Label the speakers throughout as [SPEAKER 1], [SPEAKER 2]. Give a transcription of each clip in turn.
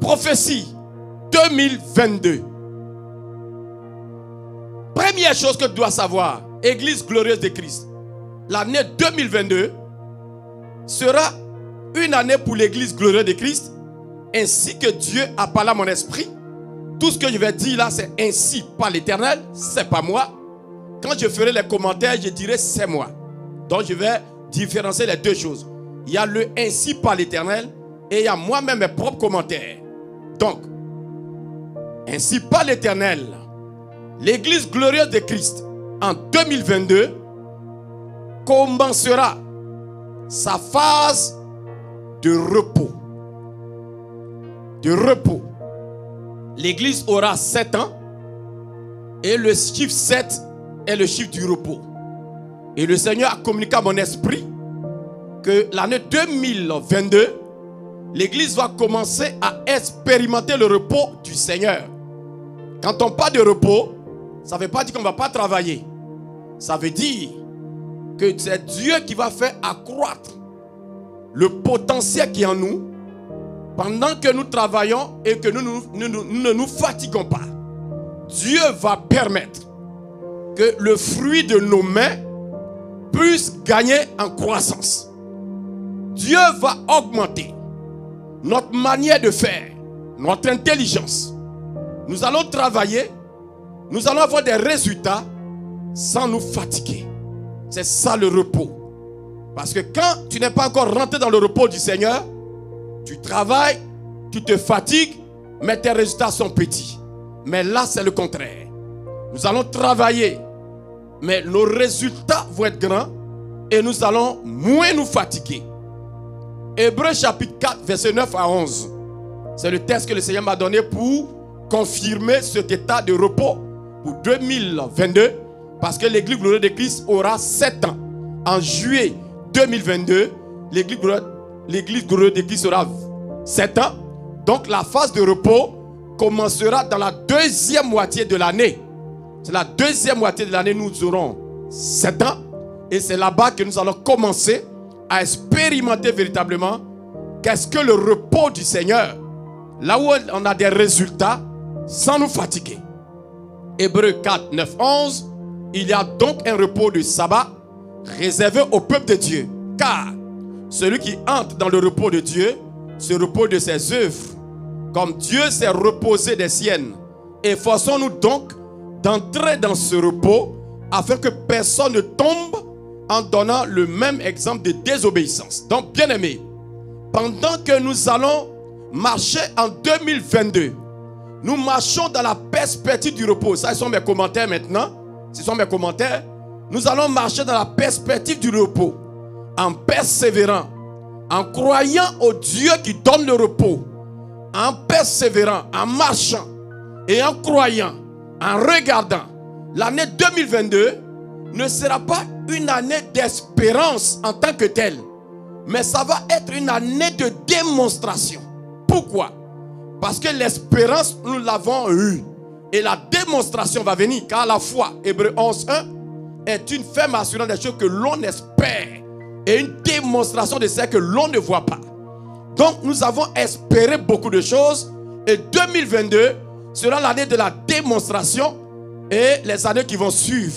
[SPEAKER 1] prophétie 2022. Première chose que tu dois savoir, Église glorieuse de Christ, l'année 2022 sera une année pour l'Église glorieuse de Christ, ainsi que Dieu a parlé à mon esprit. Tout ce que je vais dire là, c'est ainsi par l'Éternel, c'est pas moi. Quand je ferai les commentaires, je dirai c'est moi. Donc je vais différencier les deux choses. Il y a le ainsi par l'Éternel et il y a moi-même mes propres commentaires. Donc, ainsi par l'Éternel, l'Église glorieuse de Christ en 2022 commencera sa phase de repos. De repos. L'Église aura 7 ans et le chiffre 7 est le chiffre du repos. Et le Seigneur a communiqué à mon esprit que l'année 2022, l'Église va commencer à expérimenter le repos du Seigneur. Quand on parle de repos, ça ne veut pas dire qu'on ne va pas travailler. Ça veut dire que c'est Dieu qui va faire accroître le potentiel qui est en nous pendant que nous travaillons et que nous ne nous fatiguons pas. Dieu va permettre que le fruit de nos mains puisse gagner en croissance. Dieu va augmenter notre manière de faire, notre intelligence. Nous allons travailler, nous allons avoir des résultats sans nous fatiguer. C'est ça le repos. Parce que quand tu n'es pas encore rentré dans le repos du Seigneur, tu travailles, tu te fatigues, mais tes résultats sont petits. Mais là, c'est le contraire. Nous allons travailler, mais nos résultats vont être grands et nous allons moins nous fatiguer. Hébreux chapitre 4, verset 9 à 11. C'est le texte que le Seigneur m'a donné pour confirmer cet état de repos pour 2022. Parce que l'Église glorieuse de Christ aura 7 ans. En juillet 2022, l'Église glorieuse de Christ aura 7 ans. Donc la phase de repos commencera dans la deuxième moitié de l'année. C'est la deuxième moitié de l'année, nous aurons 7 ans. Et c'est là-bas que nous allons commencer à expérimenter véritablement qu'est-ce que le repos du Seigneur. Là où on a des résultats sans nous fatiguer. Hébreux 4, 9, 11. Il y a donc un repos de sabbat réservé au peuple de Dieu. Car celui qui entre dans le repos de Dieu se repose de ses œuvres. Comme Dieu s'est reposé des siennes. Efforçons-nous donc d'entrer dans ce repos afin que personne ne tombe en donnant le même exemple de désobéissance. Donc, bien-aimés, pendant que nous allons marcher en 2022, nous marchons dans la perspective du repos. Ça, ce sont mes commentaires maintenant. Ce sont mes commentaires. Nous allons marcher dans la perspective du repos, en persévérant, en croyant au Dieu qui donne le repos, en persévérant, en marchant et en croyant, en regardant. L'année 2022 ne sera pas une année d'espérance en tant que telle, mais ça va être une année de démonstration. Pourquoi? Parce que l'espérance, nous l'avons eue. Et la démonstration va venir. Car la foi, Hébreux 11.1, est une ferme assurance des choses que l'on espère. Et une démonstration de celles que l'on ne voit pas. Donc nous avons espéré beaucoup de choses. Et 2022 sera l'année de la démonstration. Et les années qui vont suivre,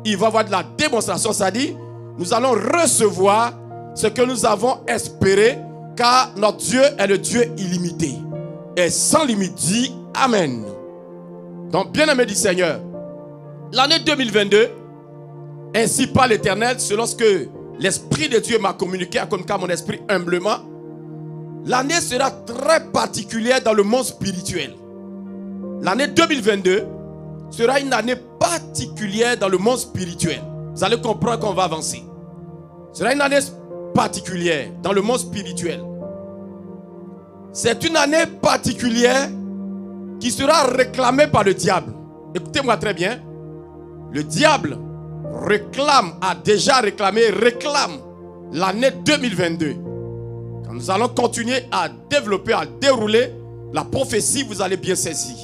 [SPEAKER 1] il va y avoir de la démonstration. C'est-à-dire, nous allons recevoir ce que nous avons espéré. Car notre Dieu est le Dieu illimité. Et sans limite, dit Amen. Donc, bien-aimé du Seigneur, l'année 2022, ainsi par l'Éternel, selon ce que l'Esprit de Dieu m'a communiqué, a communiqué à mon esprit humblement, l'année sera très particulière dans le monde spirituel. L'année 2022 sera une année particulière dans le monde spirituel. Vous allez comprendre qu'on va avancer. Ce sera une année particulière dans le monde spirituel. C'est une année particulière qui sera réclamée par le diable. Écoutez-moi très bien. Le diable a déjà réclamé, réclame l'année 2022. Quand nous allons continuer à développer, à dérouler la prophétie, vous allez bien saisir.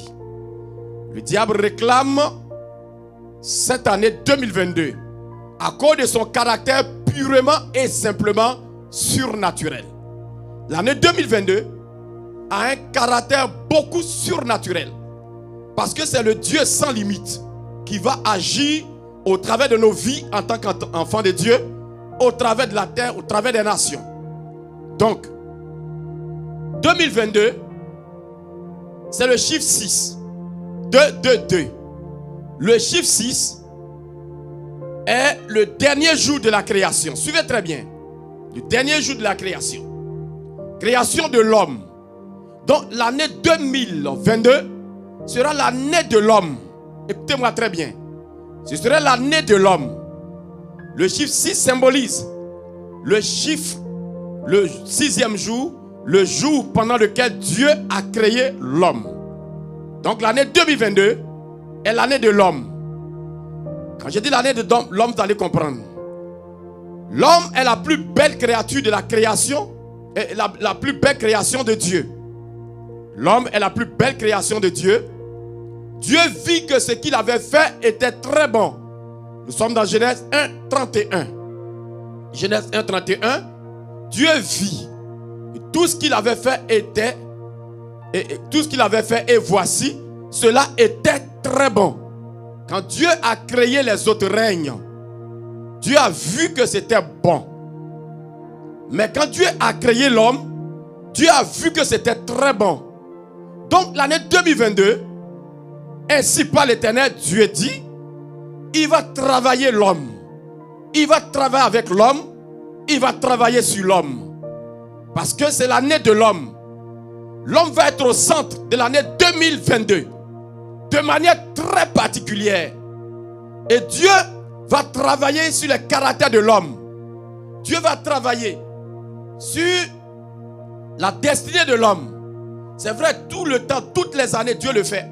[SPEAKER 1] Le diable réclame cette année 2022 à cause de son caractère purement et simplement surnaturel. L'année 2022 a un caractère beaucoup surnaturel. Parce que c'est le Dieu sans limite qui va agir au travers de nos vies en tant qu'enfants de Dieu, au travers de la terre, au travers des nations. Donc, 2022, c'est le chiffre 6. 2, 2, 2. Le chiffre 6 est le dernier jour de la création. Suivez très bien. Le dernier jour de la création. Création de l'homme. Donc l'année 2022 sera l'année de l'homme. Écoutez-moi très bien. Ce sera l'année de l'homme. Le chiffre 6 symbolise le chiffre, le 6e jour, le jour pendant lequel Dieu a créé l'homme. Donc l'année 2022 est l'année de l'homme. Quand je dis l'année de l'homme, vous allez comprendre. L'homme est la plus belle créature de la création et la plus belle création de Dieu. L'homme est la plus belle création de Dieu. Dieu vit que ce qu'il avait fait était très bon. Nous sommes dans Genèse 1, 31. Genèse 1, 31. Dieu vit. Et tout ce qu'il avait fait était, tout ce qu'il avait fait, et voici, cela était très bon. Quand Dieu a créé les autres règnes, Dieu a vu que c'était bon. Mais quand Dieu a créé l'homme, Dieu a vu que c'était très bon. Donc l'année 2022, ainsi par l'Éternel, Dieu dit, il va travailler l'homme. Il va travailler avec l'homme. Il va travailler sur l'homme. Parce que c'est l'année de l'homme. L'homme va être au centre de l'année 2022. De manière très particulière. Et Dieu va travailler sur le caractère de l'homme. Dieu va travailler sur la destinée de l'homme. C'est vrai, tout le temps, toutes les années, Dieu le fait.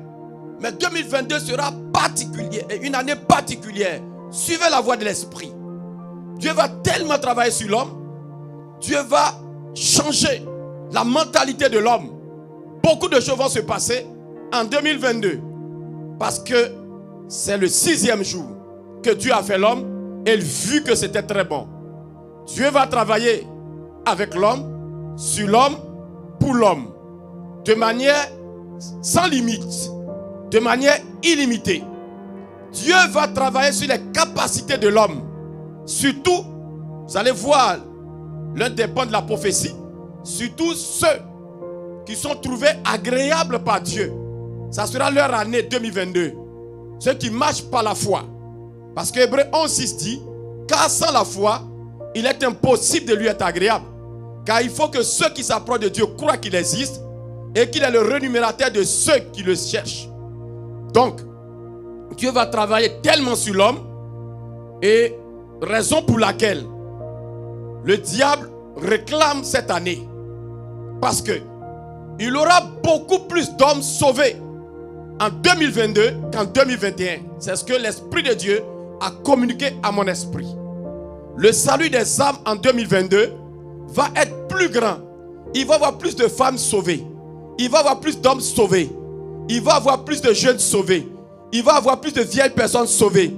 [SPEAKER 1] Mais 2022 sera particulier, et une année particulière. Suivez la voie de l'esprit. Dieu va tellement travailler sur l'homme. Dieu va changer la mentalité de l'homme. Beaucoup de choses vont se passer en 2022. Parce que c'est le 6e jour que Dieu a fait l'homme. Et il vit que c'était très bon. Dieu va travailler avec l'homme, sur l'homme, pour l'homme. De manière sans limite. De manière illimitée. Dieu va travailler sur les capacités de l'homme. Surtout, vous allez voir l'un des points de la prophétie. Surtout ceux qui sont trouvés agréables par Dieu. Ça sera leur année 2022. Ceux qui marchent par la foi. Parce que Hébreux 11:6 dit, car sans la foi, il est impossible de lui être agréable. Car il faut que ceux qui s'approchent de Dieu croient qu'il existe et qu'il est le rémunérateur de ceux qui le cherchent. Donc, Dieu va travailler tellement sur l'homme, et raison pour laquelle le diable réclame cette année. Parce que il aura beaucoup plus d'hommes sauvés en 2022 qu'en 2021. C'est ce que l'Esprit de Dieu a communiqué à mon esprit. Le salut des âmes en 2022 va être plus grand. Il va y avoir plus de femmes sauvées. Il va y avoir plus d'hommes sauvés. Il va y avoir plus de jeunes sauvés. Il va y avoir plus de vieilles personnes sauvées.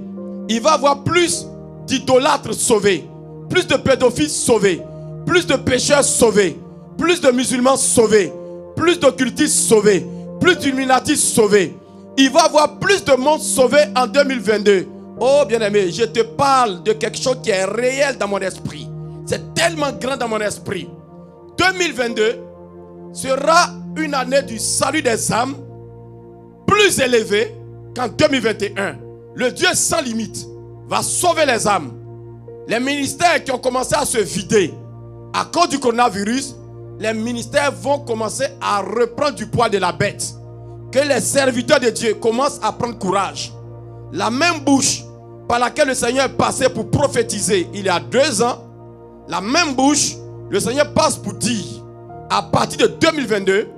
[SPEAKER 1] Il va y avoir plus d'idolâtres sauvés. Plus de pédophiles sauvés. Plus de pécheurs sauvés. Plus de musulmans sauvés. Plus d'occultistes sauvés. Plus d'illuminatistes sauvés. Il va y avoir plus de monde sauvé en 2022. Oh bien-aimé, je te parle de quelque chose qui est réel dans mon esprit. C'est tellement grand dans mon esprit. 2022 sera une année du salut des âmes plus élevée qu'en 2021. Le Dieu sans limite va sauver les âmes. Les ministères qui ont commencé à se vider à cause du coronavirus, les ministères vont commencer à reprendre du poil de la bête. Que les serviteurs de Dieu commencent à prendre courage. La même bouche par laquelle le Seigneur est passé pour prophétiser il y a 2 ans, la même bouche, le Seigneur passe pour dire, à partir de 2022,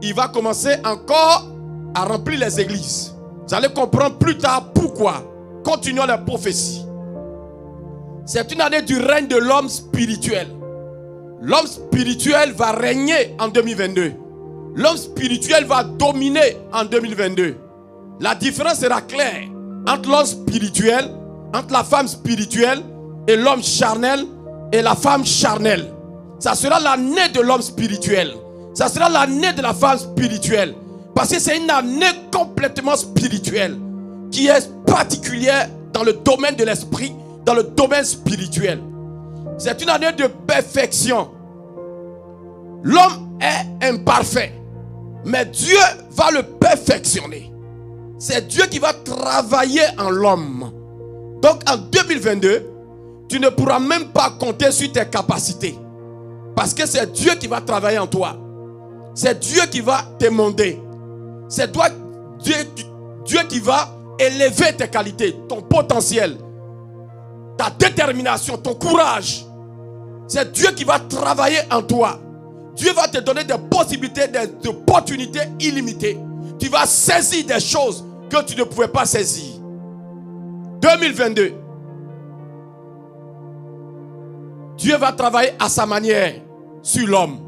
[SPEAKER 1] il va commencer encore à remplir les églises. Vous allez comprendre plus tard pourquoi. Continuons la prophétie. C'est une année du règne de l'homme spirituel. L'homme spirituel va régner en 2022. L'homme spirituel va dominer en 2022. La différence sera claire entre l'homme spirituel, entre la femme spirituelle et l'homme charnel et la femme charnelle. Ça sera l'année de l'homme spirituel. Ça sera l'année de la femme spirituelle. Parce que c'est une année complètement spirituelle qui est particulière dans le domaine de l'esprit, dans le domaine spirituel. C'est une année de perfection. L'homme est imparfait, mais Dieu va le perfectionner. C'est Dieu qui va travailler en l'homme. Donc en 2022, tu ne pourras même pas compter sur tes capacités. Parce que c'est Dieu qui va travailler en toi. C'est Dieu qui va t'émonder. C'est Dieu qui va élever tes qualités, ton potentiel, ta détermination, ton courage. C'est Dieu qui va travailler en toi. Dieu va te donner des possibilités, des opportunités illimitées. Tu vas saisir des choses que tu ne pouvais pas saisir. 2022. Dieu va travailler à sa manière sur l'homme,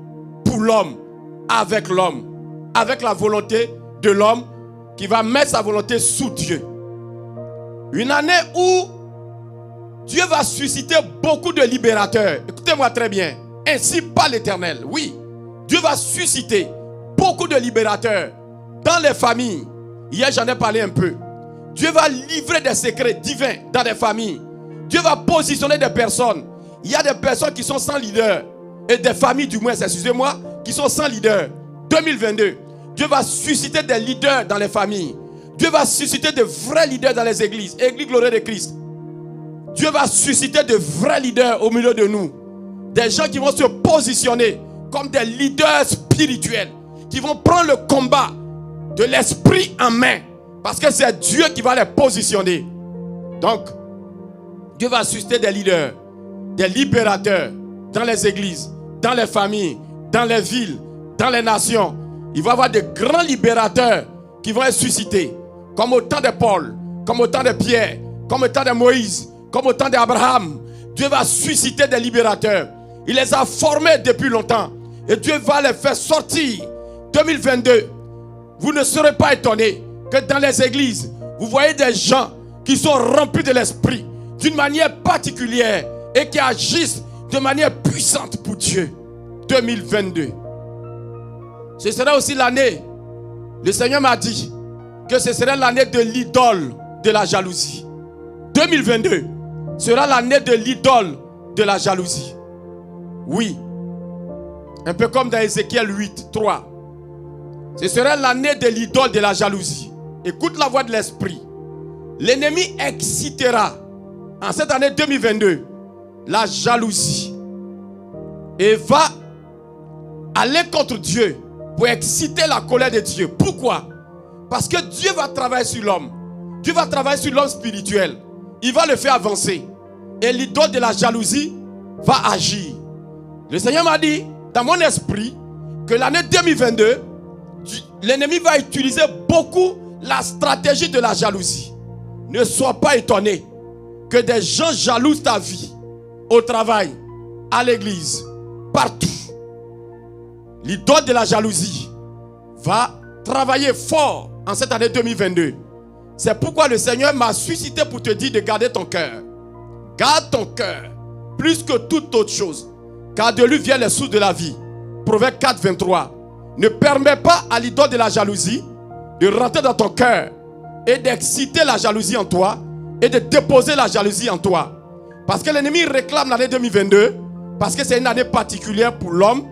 [SPEAKER 1] pour l'homme, avec la volonté de l'homme qui va mettre sa volonté sous Dieu. Une année où Dieu va susciter beaucoup de libérateurs. Écoutez-moi très bien. Ainsi par l'Éternel. Oui, Dieu va susciter beaucoup de libérateurs dans les familles. Hier, j'en ai parlé un peu. Dieu va livrer des secrets divins dans les familles. Dieu va positionner des personnes. Il y a des personnes qui sont sans leader. Et des familles, du moins, excusez-moi, qui sont sans leader. 2022. Dieu va susciter des leaders dans les familles. Dieu va susciter de vrais leaders dans les églises. Église glorieuse de Christ. Dieu va susciter de vrais leaders au milieu de nous. Des gens qui vont se positionner comme des leaders spirituels. Qui vont prendre le combat de l'esprit en main. Parce que c'est Dieu qui va les positionner. Donc, Dieu va susciter des leaders, des libérateurs dans les églises, dans les familles, dans les villes, dans les nations. Il va y avoir de grands libérateurs qui vont être suscités. Comme au temps de Paul, comme au temps de Pierre, comme au temps de Moïse, comme au temps d'Abraham. Dieu va susciter des libérateurs. Il les a formés depuis longtemps. Et Dieu va les faire sortir. 2022, vous ne serez pas étonnés que dans les églises, vous voyez des gens qui sont remplis de l'esprit d'une manière particulière et qui agissent de manière puissante pour Dieu. 2022. Ce sera aussi l'année, le Seigneur m'a dit que ce serait l'année de l'idole de la jalousie. 2022 sera l'année de l'idole de la jalousie. Oui. Un peu comme dans Ézéchiel 8, 3. Ce serait l'année de l'idole de la jalousie. Écoute la voix de l'esprit. L'ennemi excitera en cette année 2022 la jalousie et va aller contre Dieu pour exciter la colère de Dieu. Pourquoi? Parce que Dieu va travailler sur l'homme. Dieu va travailler sur l'homme spirituel. Il va le faire avancer. Et l'idole de la jalousie va agir. Le Seigneur m'a dit dans mon esprit que l'année 2022, l'ennemi va utiliser beaucoup la stratégie de la jalousie. Ne sois pas étonné que des gens jalousent ta vie, au travail, à l'église, partout. L'idole de la jalousie va travailler fort en cette année 2022. C'est pourquoi le Seigneur m'a suscité pour te dire de garder ton cœur. Garde ton cœur plus que toute autre chose, car de lui vient les sources de la vie. Proverbe 4, 23. Ne permets pas à l'idole de la jalousie de rentrer dans ton cœur et d'exciter la jalousie en toi et de déposer la jalousie en toi. Parce que l'ennemi réclame l'année 2022 parce que c'est une année particulière pour l'homme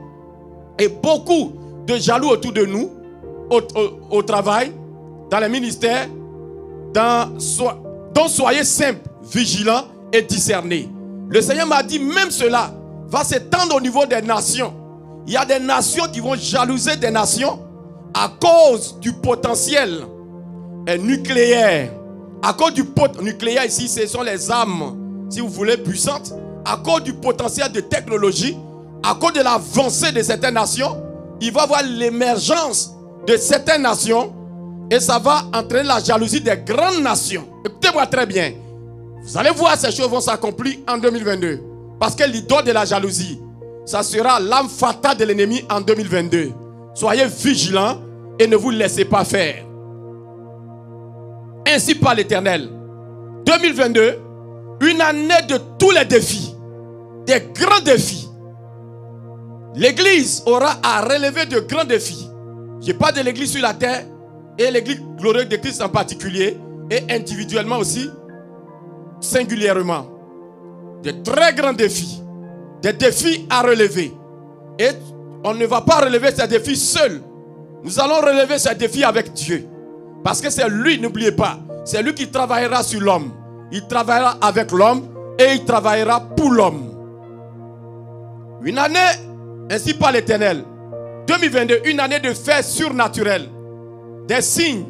[SPEAKER 1] et beaucoup de jaloux autour de nous, au travail, dans les ministères. Donc soyez simples, vigilants et discernés. Le Seigneur m'a dit même cela va s'étendre au niveau des nations. Il y a des nations qui vont jalouser des nations à cause du potentiel nucléaire. À cause du nucléaire ici, ce sont les armes, si vous voulez, puissantes. À cause du potentiel de technologie, à cause de l'avancée de certaines nations, il va y avoir l'émergence de certaines nations et ça va entraîner la jalousie des grandes nations. Écoutez-moi très bien. Vous allez voir ces choses vont s'accomplir en 2022. Parce que l'idole de la jalousie, ça sera l'âme fatale de l'ennemi en 2022. Soyez vigilants et ne vous laissez pas faire. Ainsi par l'Éternel. 2022, une année de tous les défis. Des grands défis. L'église aura à relever de grands défis. Je parle de l'église sur la terre et l'église glorieuse de Christ en particulier et individuellement aussi, singulièrement. De très grands défis. Des défis à relever. Et on ne va pas relever ces défis seuls. Nous allons relever ces défis avec Dieu. Parce que c'est lui, n'oubliez pas, c'est lui qui travaillera sur l'homme. Il travaillera avec l'homme et il travaillera pour l'homme. Une année, ainsi par l'Éternel. 2022, une année de faits surnaturels. Des signes,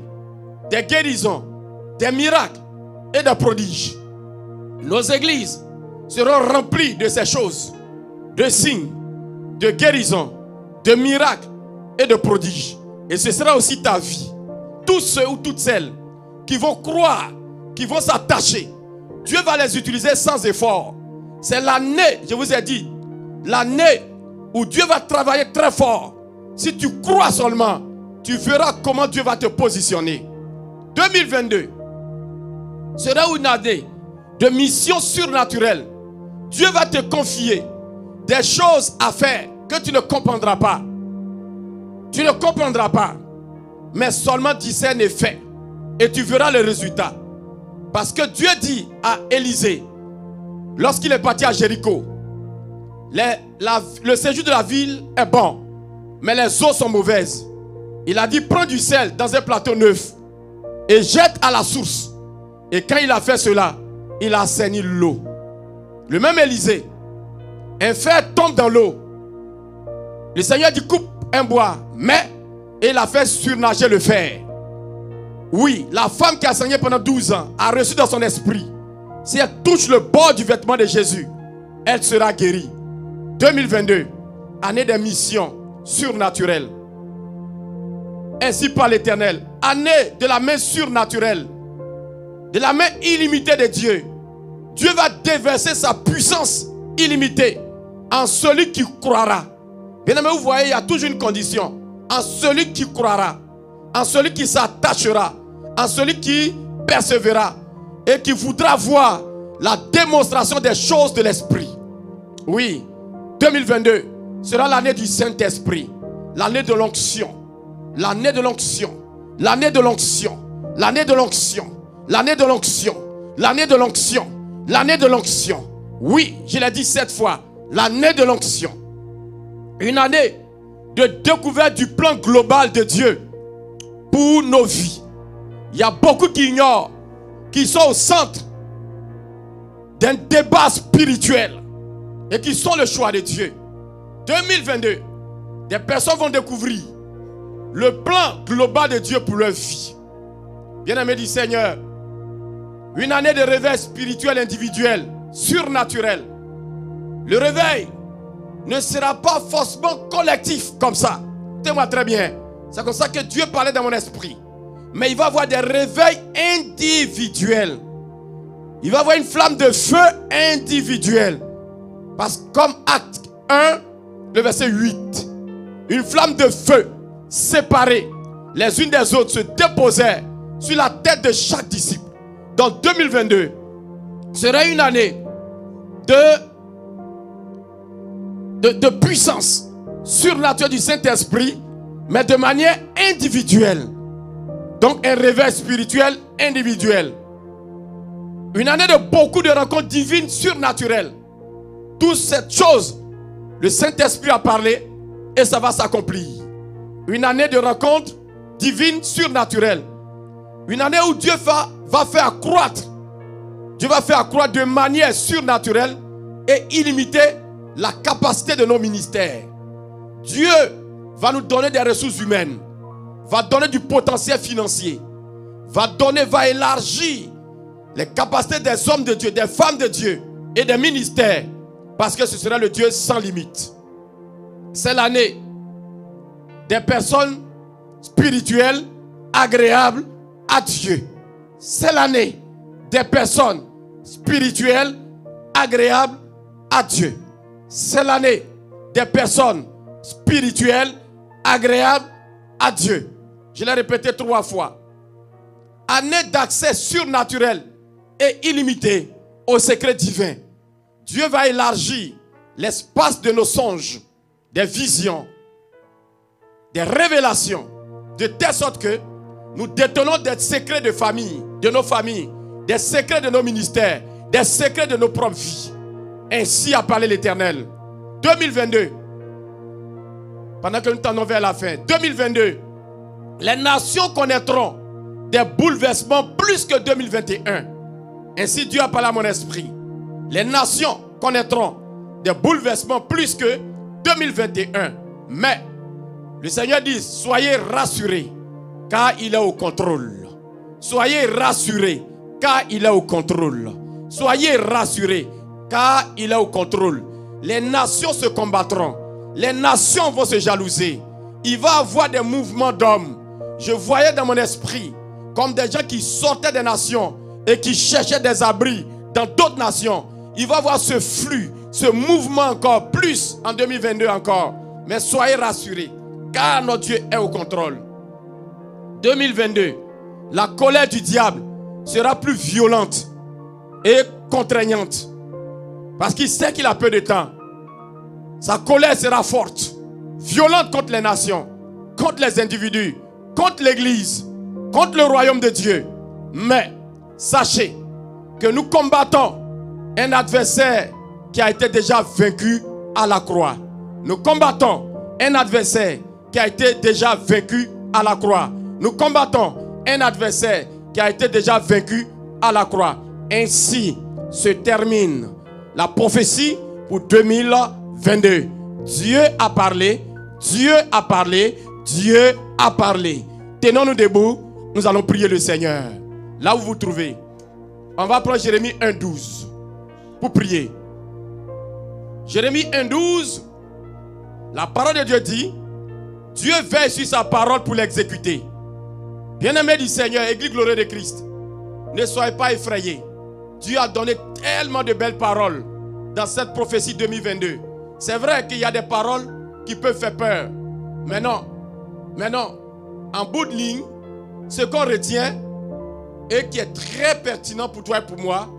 [SPEAKER 1] des guérisons, des miracles et des prodiges. Nos églises seront remplies de ces choses. De signes, de guérisons, de miracles et de prodiges. Et ce sera aussi ta vie. Tous ceux ou toutes celles qui vont croire, qui vont s'attacher, Dieu va les utiliser sans effort. C'est l'année, je vous ai dit, l'année où Dieu va travailler très fort. Si tu crois seulement, tu verras comment Dieu va te positionner. 2022 sera une année de mission surnaturelle. Dieu va te confier des choses à faire que tu ne comprendras pas. Tu ne comprendras pas. Mais seulement discerne et fais. Et tu verras le résultat. Parce que Dieu dit à Élisée, lorsqu'il est parti à Jéricho, le séjour de la ville est bon, mais les eaux sont mauvaises. Il a dit, prends du sel dans un plateau neuf et jette à la source. Et quand il a fait cela, il a assaini l'eau. Le même Élisée, un fer tombe dans l'eau. Le Seigneur dit, coupe un bois, mais il a fait surnager le fer. Oui, la femme qui a saigné pendant 12 ans a reçu dans son esprit, si elle touche le bord du vêtement de Jésus, elle sera guérie. 2022, année des missions surnaturelles. Ainsi par l'Éternel, année de la main surnaturelle, de la main illimitée de Dieu. Dieu va déverser sa puissance illimitée en celui qui croira. Bien aimé, vous voyez, il y a toujours une condition. En celui qui croira, en celui qui s'attachera, en celui qui persévérera et qui voudra voir la démonstration des choses de l'Esprit. Oui, 2022 sera l'année du Saint-Esprit, l'année de l'onction, l'année de l'onction, l'année de l'onction, l'année de l'onction, l'année de l'onction, l'année de l'onction, l'année de l'onction. Oui, je l'ai dit 7 fois, l'année de l'onction. Une année de découverte du plan global de Dieu pour nos vies. Il y a beaucoup qui ignorent, qui sont au centre d'un débat spirituel et qui sont le choix de Dieu. 2022, des personnes vont découvrir le plan global de Dieu pour leur vie. Bien-aimés du Seigneur, une année de réveil spirituel individuel, surnaturel. Le réveil ne sera pas forcément collectif comme ça. Écoutez-moi très bien. C'est comme ça que Dieu parlait dans mon esprit. Mais il va y avoir des réveils individuels. Il va y avoir une flamme de feu individuelle. Parce que comme Acte 1, le verset 8, une flamme de feu séparée les unes des autres se déposait sur la tête de chaque disciple. Donc 2022 serait une année de puissance surnaturelle du Saint-Esprit, mais de manière individuelle. Donc un réveil spirituel individuel. Une année de beaucoup de rencontres divines surnaturelles. Toutes ces choses, le Saint-Esprit a parlé et ça va s'accomplir. Une année de rencontres divines surnaturelles. Une année où Dieu va faire accroître. Dieu va faire accroître de manière surnaturelle et illimitée la capacité de nos ministères. Dieu va nous donner des ressources humaines, va donner du potentiel financier, va élargir les capacités des hommes de Dieu, des femmes de Dieu et des ministères, parce que ce sera le Dieu sans limite. C'est l'année des personnes spirituelles agréables à Dieu. C'est l'année des personnes spirituelles agréables à Dieu. C'est l'année des personnes spirituelles agréables à Dieu. Je l'ai répété 3 fois. Année d'accès surnaturel et illimité au secret divin. Dieu va élargir l'espace de nos songes, des visions, des révélations, de telle sorte que nous détenons des secrets de famille, de nos familles, des secrets de nos ministères, des secrets de nos propres vies. Ainsi a parlé l'Éternel. 2022, pendant que nous tendons vers la fin, 2022, les nations connaîtront des bouleversements plus que 2021. Ainsi Dieu a parlé à mon esprit. Les nations connaîtront des bouleversements plus que 2021. Mais le Seigneur dit, soyez rassurés, car il est au contrôle. Soyez rassurés, car il est au contrôle. Soyez rassurés, car il est au contrôle. Les nations se combattront. Les nations vont se jalouser. Il va y avoir des mouvements d'hommes. Je voyais dans mon esprit comme des gens qui sortaient des nations et qui cherchaient des abris dans d'autres nations. Il va y avoir ce flux, ce mouvement encore plus en 2022 encore. Mais soyez rassurés, car notre Dieu est au contrôle. 2022, la colère du diable sera plus violente et contraignante. Parce qu'il sait qu'il a peu de temps. Sa colère sera forte, violente contre les nations, contre les individus, contre l'église, contre le royaume de Dieu. Mais sachez que nous combattons un adversaire qui a été déjà vaincu à la croix. Nous combattons un adversaire qui a été déjà vaincu à la croix. Nous combattons un adversaire qui a été déjà vaincu à la croix. Ainsi se termine la prophétie pour 2022. Dieu a parlé, Dieu a parlé, Dieu a parlé. Tenons-nous debout, nous allons prier le Seigneur. Là où vous vous trouvez, on va prendre Jérémie 1,12 pour prier. Jérémie 1,12, la parole de Dieu dit, Dieu veille sur sa parole pour l'exécuter. Bien-aimés du Seigneur, Église glorieuse de Christ, ne soyez pas effrayés. Dieu a donné tellement de belles paroles dans cette prophétie 2022. C'est vrai qu'il y a des paroles qui peuvent faire peur. Mais non, en bout de ligne, ce qu'on retient et qui est très pertinent pour toi et pour moi,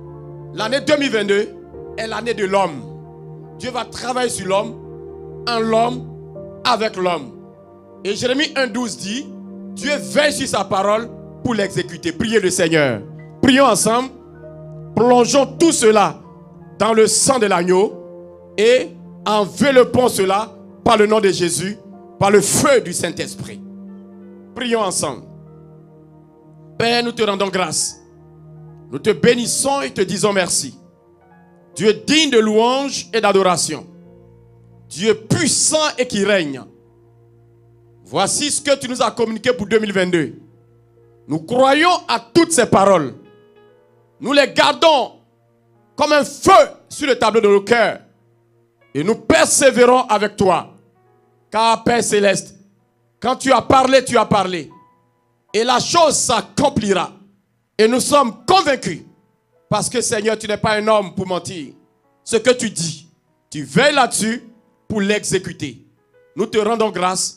[SPEAKER 1] l'année 2022 est l'année de l'homme. Dieu va travailler sur l'homme, en l'homme, avec l'homme. Et Jérémie 1,12 dit, Dieu veille sur sa parole pour l'exécuter. Priez le Seigneur. Prions ensemble. Plongeons tout cela dans le sang de l'agneau et enveloppons cela par le nom de Jésus, par le feu du Saint-Esprit. Prions ensemble. Père, nous te rendons grâce. Nous te bénissons et te disons merci. Dieu digne de louange et d'adoration. Dieu puissant et qui règne. Voici ce que tu nous as communiqué pour 2022. Nous croyons à toutes ces paroles. Nous les gardons comme un feu sur le tableau de nos cœurs. Et nous persévérons avec toi. Car Père Céleste, quand tu as parlé, tu as parlé. Et la chose s'accomplira. Et nous sommes convaincus. Parce que Seigneur, tu n'es pas un homme pour mentir. Ce que tu dis, tu veilles là-dessus pour l'exécuter. Nous te rendons grâce